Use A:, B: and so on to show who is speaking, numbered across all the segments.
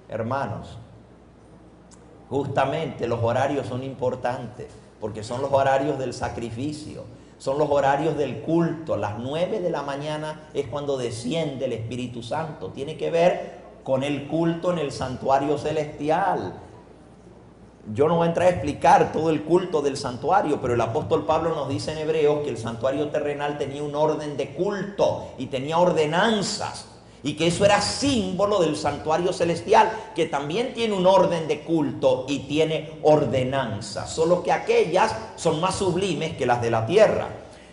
A: Hermanos, justamente los horarios son importantes, porque son los horarios del sacrificio, son los horarios del culto. Las 9 de la mañana es cuando desciende el Espíritu Santo. Tiene que ver con el culto en el santuario celestial. Yo no voy a entrar a explicar todo el culto del santuario, pero el apóstol Pablo nos dice en Hebreos que el santuario terrenal tenía un orden de culto y tenía ordenanzas, y que eso era símbolo del santuario celestial, que también tiene un orden de culto y tiene ordenanzas, solo que aquellas son más sublimes que las de la tierra.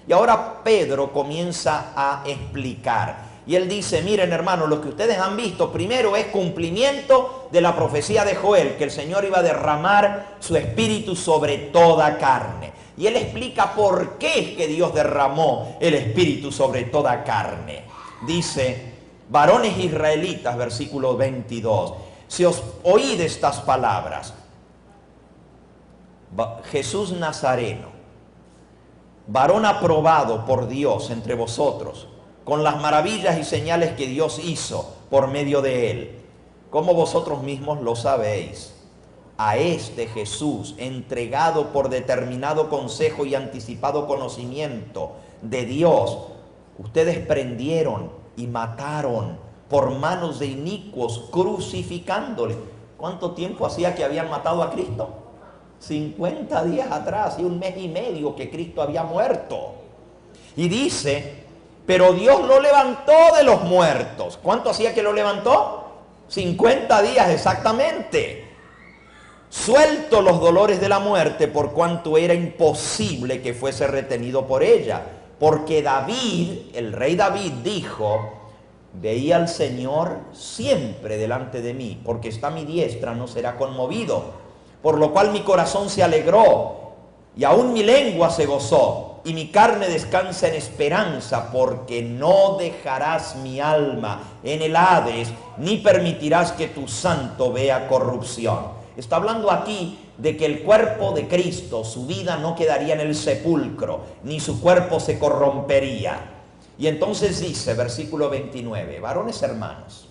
A: Y ahora Pedro comienza a explicar. Y él dice, miren hermanos, lo que ustedes han visto primero es cumplimiento de la profecía de Joel, que el Señor iba a derramar su espíritu sobre toda carne. Y él explica por qué es que Dios derramó el espíritu sobre toda carne. Dice, varones israelitas, versículo 22, si os oíd estas palabras, Jesús Nazareno, varón aprobado por Dios entre vosotros, con las maravillas y señales que Dios hizo por medio de él, como vosotros mismos lo sabéis. A este Jesús, entregado por determinado consejo y anticipado conocimiento de Dios, ustedes prendieron y mataron por manos de inicuos, crucificándole. ¿Cuánto tiempo hacía que habían matado a Cristo? 50 días atrás, y 1 mes y medio que Cristo había muerto. Y dice, pero Dios lo levantó de los muertos. ¿Cuánto hacía que lo levantó? 50 días exactamente. Suelto los dolores de la muerte, por cuanto era imposible que fuese retenido por ella. Porque David, el rey David, dijo, veía al Señor siempre delante de mí, porque está a mi diestra, no será conmovido. Por lo cual mi corazón se alegró, y aún mi lengua se gozó. Y mi carne descansa en esperanza, porque no dejarás mi alma en el Hades, ni permitirás que tu santo vea corrupción. Está hablando aquí de que el cuerpo de Cristo, su vida no quedaría en el sepulcro, ni su cuerpo se corrompería. Y entonces dice, versículo 29, varones hermanos,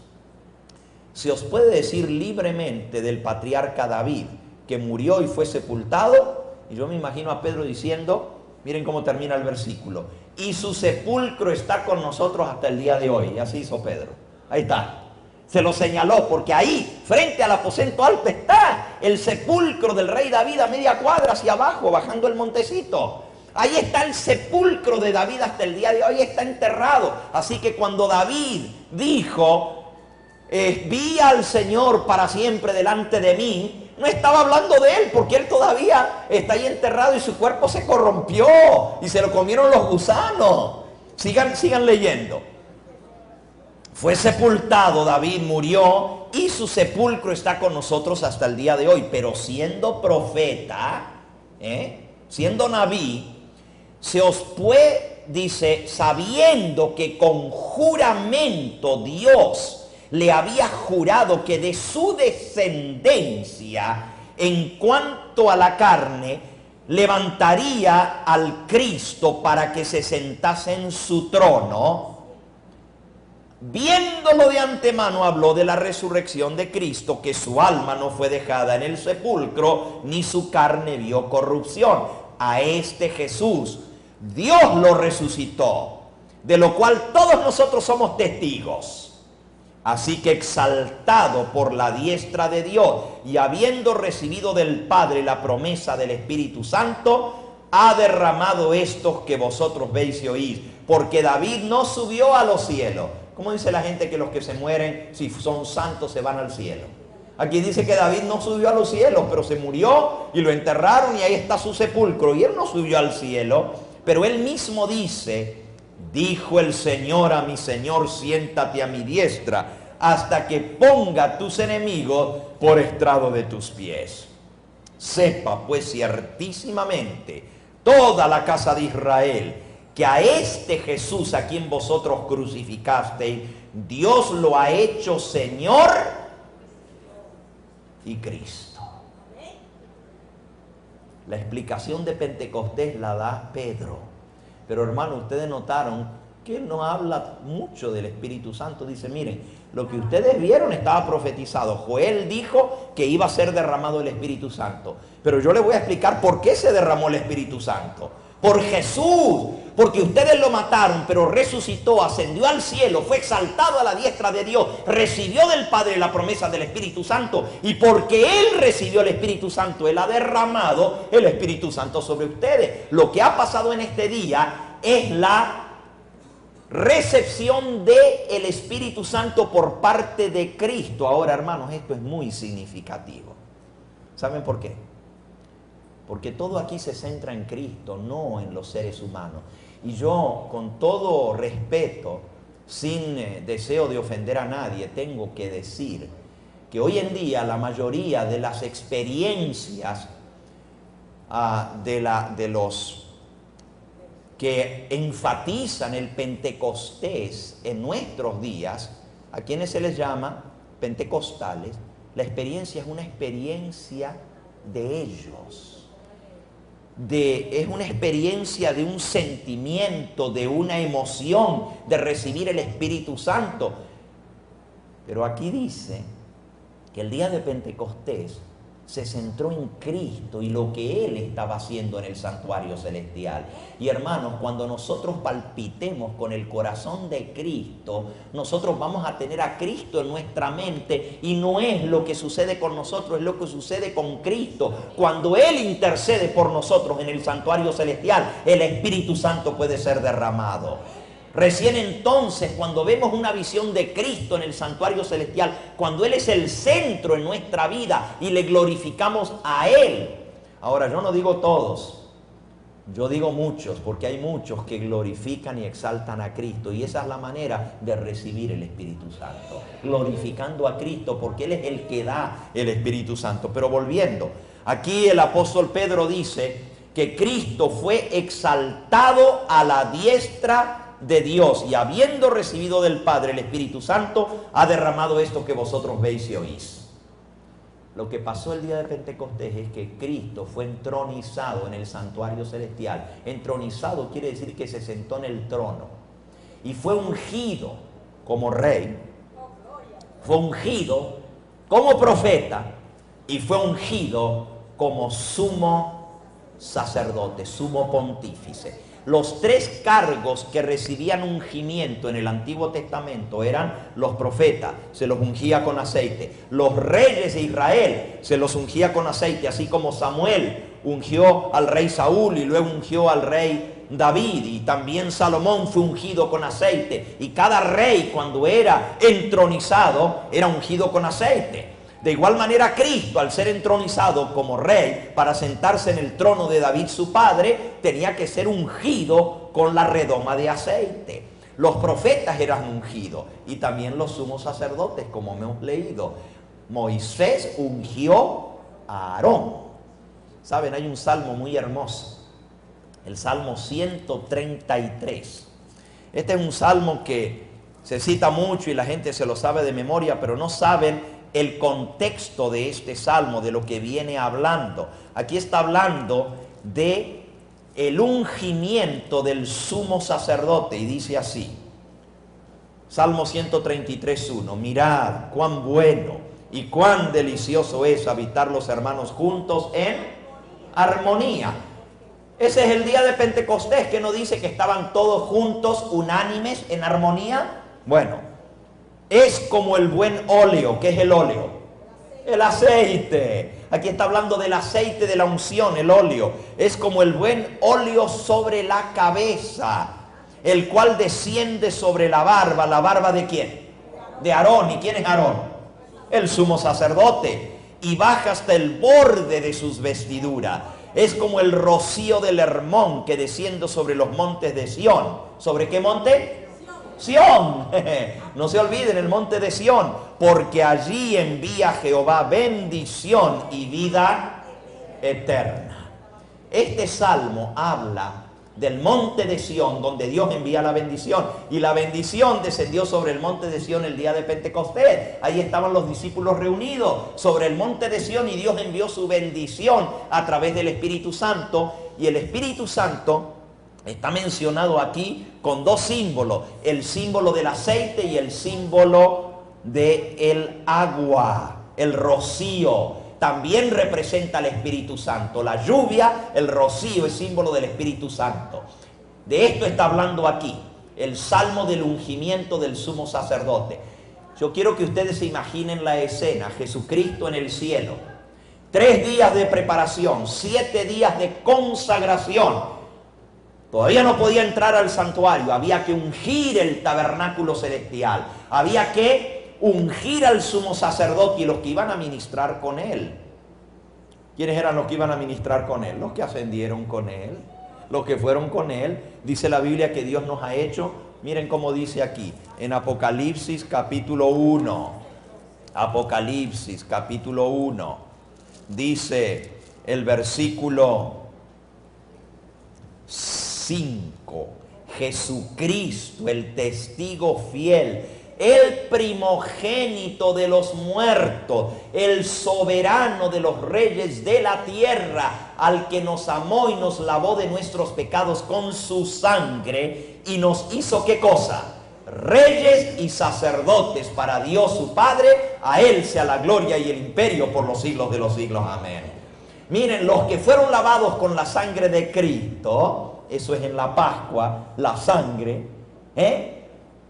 A: se os puede decir libremente del patriarca David, que murió y fue sepultado. Y yo me imagino a Pedro diciendo, miren cómo termina el versículo, y su sepulcro está con nosotros hasta el día de hoy. Y así hizo Pedro. Ahí está. Se lo señaló, porque ahí, frente al aposento alto, está el sepulcro del rey David a media cuadra hacia abajo, bajando el montecito. Ahí está el sepulcro de David hasta el día de hoy, está enterrado. Así que cuando David dijo, vi al Señor para siempre delante de mí, no estaba hablando de él, porque él todavía está ahí enterrado y su cuerpo se corrompió y se lo comieron los gusanos. Sigan leyendo. Fue sepultado, David murió, y su sepulcro está con nosotros hasta el día de hoy. Pero siendo profeta, siendo Naví, se os puede, dice, sabiendo que con juramento Dios le había jurado que de su descendencia, en cuanto a la carne, levantaría al Cristo para que se sentase en su trono. Viéndolo de antemano, habló de la resurrección de Cristo, que su alma no fue dejada en el sepulcro, ni su carne vio corrupción. A este Jesús Dios lo resucitó, de lo cual todos nosotros somos testigos. Así que, exaltado por la diestra de Dios y habiendo recibido del Padre la promesa del Espíritu Santo, ha derramado estos que vosotros veis y oís. Porque David no subió a los cielos. ¿Cómo dice la gente que los que se mueren, si son santos, se van al cielo? Aquí dice que David no subió a los cielos, pero se murió y lo enterraron y ahí está su sepulcro. Y él no subió al cielo, pero él mismo dice, dijo el Señor a mi Señor, siéntate a mi diestra, hasta que ponga a tus enemigos por estrado de tus pies. Sepa pues ciertísimamente toda la casa de Israel, que a este Jesús a quien vosotros crucificasteis, Dios lo ha hecho Señor y Cristo. La explicación de Pentecostés la da Pedro. Pero hermano, ustedes notaron que no habla mucho del Espíritu Santo. Dice, miren, lo que ustedes vieron estaba profetizado. Joel dijo que iba a ser derramado el Espíritu Santo. Pero yo les voy a explicar por qué se derramó el Espíritu Santo. Por Jesús, porque ustedes lo mataron, pero resucitó, ascendió al cielo, fue exaltado a la diestra de Dios, recibió del Padre la promesa del Espíritu Santo, y porque Él recibió el Espíritu Santo, Él ha derramado el Espíritu Santo sobre ustedes. Lo que ha pasado en este día es la recepción del Espíritu Santo por parte de Cristo. Ahora, hermanos, esto es muy significativo. ¿Saben por qué? Porque todo aquí se centra en Cristo, no en los seres humanos. Y yo, con todo respeto, sin deseo de ofender a nadie, tengo que decir que hoy en día la mayoría de las experiencias de los que enfatizan el Pentecostés en nuestros días, a quienes se les llama pentecostales, la experiencia es una experiencia de ellos. Es una experiencia de un sentimiento, de una emoción, de recibir el Espíritu Santo. Pero aquí dice que el día de Pentecostés se centró en Cristo y lo que Él estaba haciendo en el santuario celestial. Y hermanos, cuando nosotros palpitemos con el corazón de Cristo, nosotros vamos a tener a Cristo en nuestra mente, y no es lo que sucede con nosotros, es lo que sucede con Cristo. Cuando Él intercede por nosotros en el santuario celestial, el Espíritu Santo puede ser derramado. Recién entonces, cuando vemos una visión de Cristo en el santuario celestial, cuando Él es el centro en nuestra vida y le glorificamos a Él. Ahora, yo no digo todos, yo digo muchos, porque hay muchos que glorifican y exaltan a Cristo, y esa es la manera de recibir el Espíritu Santo, glorificando a Cristo, porque Él es el que da el Espíritu Santo. Pero volviendo, aquí el apóstol Pedro dice que Cristo fue exaltado a la diestra de Dios, y habiendo recibido del Padre el Espíritu Santo, ha derramado esto que vosotros veis y oís. Lo que pasó el día de Pentecostés es que Cristo fue entronizado en el santuario celestial. Entronizado quiere decir que se sentó en el trono y fue ungido como rey, fue ungido como profeta y fue ungido como sumo sacerdote, sumo pontífice. Los tres cargos que recibían ungimiento en el Antiguo Testamento eran los profetas, se los ungía con aceite. Los reyes de Israel se los ungía con aceite, así como Samuel ungió al rey Saúl y luego ungió al rey David, y también Salomón fue ungido con aceite. Y cada rey, cuando era entronizado, era ungido con aceite. De igual manera, Cristo, al ser entronizado como rey, para sentarse en el trono de David su padre, tenía que ser ungido con la redoma de aceite. Los profetas eran ungidos, y también los sumos sacerdotes, como hemos leído. Moisés ungió a Aarón. Saben, hay un salmo muy hermoso, el Salmo 133. Este es un salmo que se cita mucho y la gente se lo sabe de memoria, pero no saben el contexto de este salmo, de lo que viene hablando. Aquí está hablando de el ungimiento del sumo sacerdote, y dice así, Salmo 133:1: mirad cuán bueno y cuán delicioso es habitar los hermanos juntos en armonía. Ese es el día de Pentecostés, que no dice que estaban todos juntos, unánimes, en armonía. Bueno, es como el buen óleo. ¿Qué es el óleo? El aceite. Aquí está hablando del aceite de la unción, el óleo. Es como el buen óleo sobre la cabeza, el cual desciende sobre la barba. ¿La barba de quién? De Aarón. ¿Y quién es Aarón? El sumo sacerdote. Y baja hasta el borde de sus vestiduras. Es como el rocío del Hermón que desciende sobre los montes de Sión. ¿Sobre qué monte? Sión. No se olviden el monte de Sión, porque allí envía Jehová bendición y vida eterna. Este salmo habla del monte de Sión, donde Dios envía la bendición, y la bendición descendió sobre el monte de Sión el día de Pentecostés. Ahí estaban los discípulos reunidos sobre el monte de Sión, y Dios envió su bendición a través del Espíritu Santo. Y el Espíritu Santo Está mencionado aquí con dos símbolos, el símbolo del aceite y el símbolo del agua, el rocío. También representa al Espíritu Santo. La lluvia, el rocío es símbolo del Espíritu Santo. De esto está hablando aquí, el salmo del ungimiento del sumo sacerdote. Yo quiero que ustedes se imaginen la escena, Jesucristo en el cielo. 3 días de preparación, 7 días de consagración. Todavía no podía entrar al santuario, había que ungir el tabernáculo celestial, había que ungir al sumo sacerdote y los que iban a ministrar con él. ¿Quiénes eran los que iban a ministrar con él? Los que ascendieron con él, los que fueron con él. Dice la Biblia que Dios nos ha hecho, miren cómo dice aquí, en Apocalipsis capítulo 1, Apocalipsis capítulo 1, dice el versículo 5, Jesucristo, el testigo fiel, el primogénito de los muertos, el soberano de los reyes de la tierra, al que nos amó y nos lavó de nuestros pecados con su sangre y nos hizo ¿qué cosa? Reyes y sacerdotes para Dios su Padre. A Él sea la gloria y el imperio por los siglos de los siglos. Amén. Miren, los que fueron lavados con la sangre de Cristo, eso es en la Pascua, la sangre,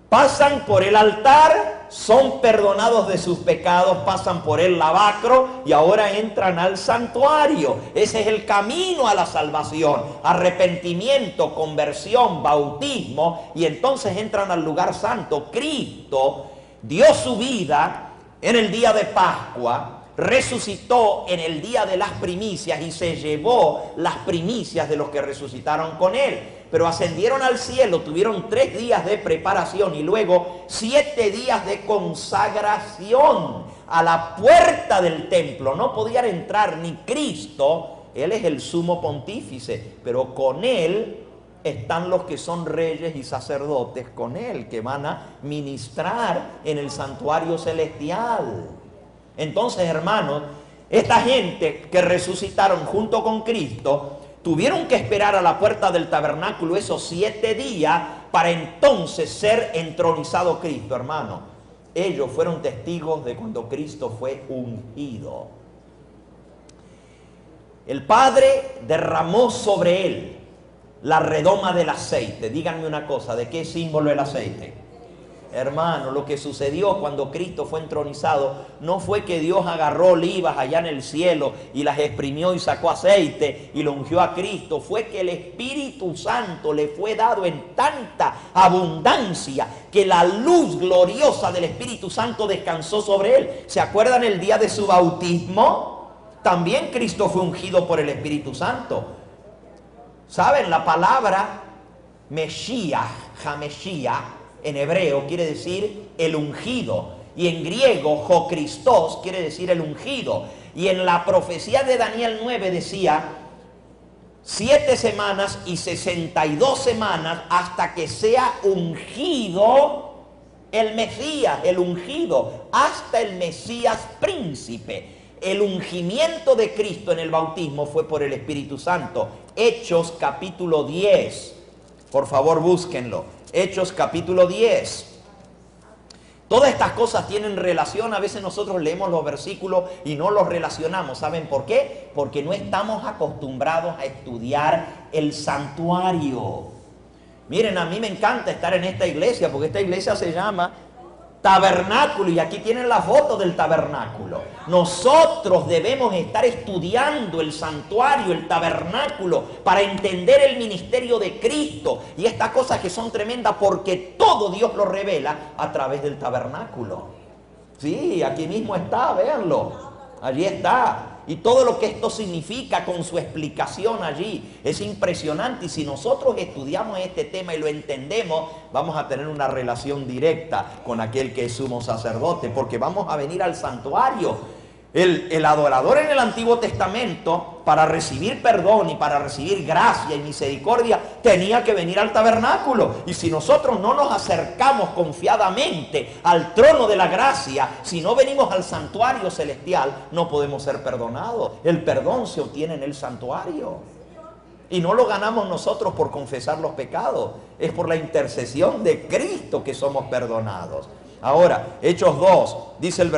A: pasan por el altar, son perdonados de sus pecados, pasan por el lavacro y ahora entran al santuario. Ese es el camino a la salvación, arrepentimiento, conversión, bautismo, y entonces entran al lugar santo. Cristo dio su vida en el día de Pascua, resucitó en el día de las primicias y se llevó las primicias de los que resucitaron con él. Pero ascendieron al cielo, tuvieron 3 días de preparación y luego 7 días de consagración a la puerta del templo. No podían entrar ni Cristo, Él es el sumo pontífice, pero con Él están los que son reyes y sacerdotes con Él, que van a ministrar en el santuario celestial. Entonces, hermanos, esta gente que resucitaron junto con Cristo tuvieron que esperar a la puerta del tabernáculo esos 7 días para entonces ser entronizado Cristo, hermano. Ellos fueron testigos de cuando Cristo fue ungido. El Padre derramó sobre él la redoma del aceite. Díganme una cosa, ¿de qué símbolo el aceite? Hermano, lo que sucedió cuando Cristo fue entronizado no fue que Dios agarró olivas allá en el cielo y las exprimió y sacó aceite y lo ungió a Cristo. Fue que el Espíritu Santo le fue dado en tanta abundancia que la luz gloriosa del Espíritu Santo descansó sobre él. ¿Se acuerdan el día de su bautismo? También Cristo fue ungido por el Espíritu Santo. ¿Saben? La palabra Mesías, Hameshiach, en hebreo quiere decir el ungido, y en griego Jocristos quiere decir el ungido. Y en la profecía de Daniel 9 decía 7 semanas y 62 semanas hasta que sea ungido el Mesías, el ungido, hasta el Mesías príncipe. El ungimiento de Cristo en el bautismo fue por el Espíritu Santo. Hechos capítulo 10, por favor búsquenlo. Hechos capítulo 10. Todas estas cosas tienen relación. A veces nosotros leemos los versículos y no los relacionamos. ¿Saben por qué? Porque no estamos acostumbrados a estudiar el santuario. Miren, a mí me encanta estar en esta iglesia, porque esta iglesia se llama tabernáculo, y aquí tienen la foto del tabernáculo. Nosotros debemos estar estudiando el santuario, el tabernáculo, para entender el ministerio de Cristo y estas cosas que son tremendas, porque todo Dios lo revela a través del tabernáculo. Sí, aquí mismo está, véanlo, allí está. Y todo lo que esto significa con su explicación allí es impresionante. Y si nosotros estudiamos este tema y lo entendemos, vamos a tener una relación directa con aquel que es sumo sacerdote, porque vamos a venir al santuario. El adorador en el Antiguo Testamento, para recibir perdón y para recibir gracia y misericordia, tenía que venir al tabernáculo. Y si nosotros no nos acercamos confiadamente al trono de la gracia, si no venimos al santuario celestial, no podemos ser perdonados. El perdón se obtiene en el santuario. Y no lo ganamos nosotros por confesar los pecados, es por la intercesión de Cristo que somos perdonados. Ahora, Hechos 2, dice el